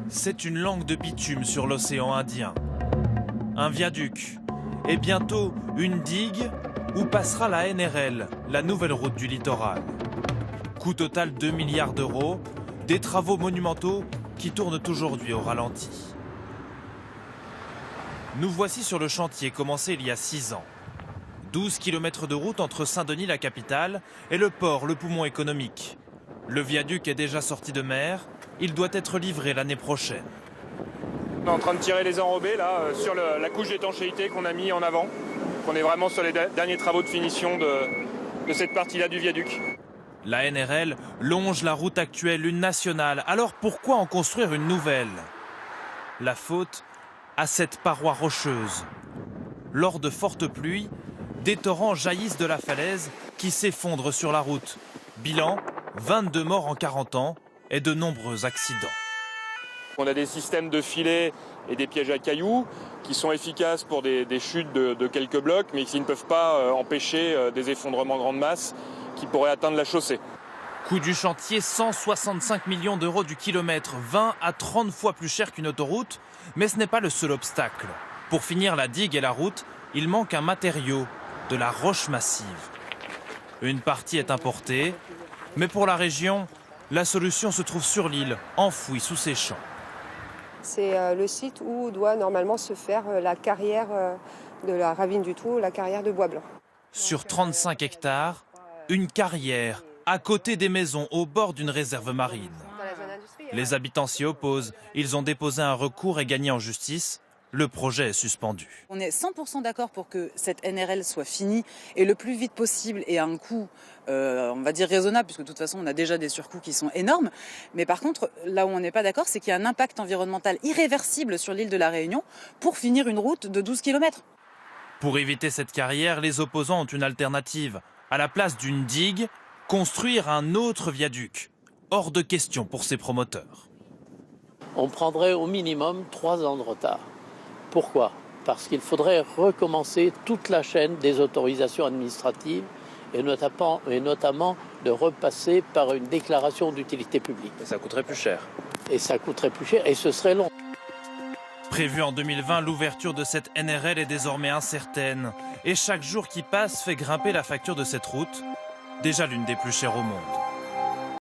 C'est une langue de bitume sur l'océan Indien. Un viaduc et bientôt une digue où passera la NRL, la nouvelle route du littoral. Coût total 2 milliards d'euros, des travaux monumentaux qui tournent aujourd'hui au ralenti. Nous voici sur le chantier commencé il y a 6 ans. 12 km de route entre Saint-Denis, la capitale, et le port, le poumon économique. Le viaduc est déjà sorti de mer, il doit être livré l'année prochaine. On est en train de tirer les enrobés là, sur la couche d'étanchéité qu'on a mis en avant. On est vraiment sur les derniers travaux de finition de cette partie-là du viaduc. La NRL longe la route actuelle, une nationale. Alors pourquoi en construire une nouvelle? La faute à cette paroi rocheuse. Lors de fortes pluies, des torrents jaillissent de la falaise qui s'effondrent sur la route. Bilan, 22 morts en 40 ans et de nombreux accidents. On a des systèmes de filets et des pièges à cailloux qui sont efficaces pour des chutes de quelques blocs, mais qui ne peuvent pas empêcher des effondrements grande masse qui pourraient atteindre la chaussée. Coût du chantier, 165 millions d'euros du kilomètre, 20 à 30 fois plus cher qu'une autoroute. Mais ce n'est pas le seul obstacle. Pour finir la digue et la route, il manque un matériau, de la roche massive. Une partie est importée, mais pour la région, la solution se trouve sur l'île, enfouie sous ses champs. C'est le site où doit normalement se faire la carrière de la ravine du Trou, la carrière de Bois Blanc. Sur 35 hectares, une carrière à côté des maisons au bord d'une réserve marine. Les habitants s'y opposent. Ils ont déposé un recours et gagné en justice. Le projet est suspendu. On est 100% d'accord pour que cette NRL soit finie et le plus vite possible et à un coût, on va dire raisonnable, puisque de toute façon on a déjà des surcoûts qui sont énormes. Mais par contre, là où on n'est pas d'accord, c'est qu'il y a un impact environnemental irréversible sur l'île de la Réunion pour finir une route de 12 km. Pour éviter cette carrière, les opposants ont une alternative. À la place d'une digue, construire un autre viaduc. Hors de question pour ces promoteurs. On prendrait au minimum 3 ans de retard. Pourquoi? Parce qu'il faudrait recommencer toute la chaîne des autorisations administratives et notamment de repasser par une déclaration d'utilité publique. Et ça coûterait plus cher. Et ça coûterait plus cher et ce serait long. Prévu en 2020, l'ouverture de cette NRL est désormais incertaine. Et chaque jour qui passe fait grimper la facture de cette route, déjà l'une des plus chères au monde.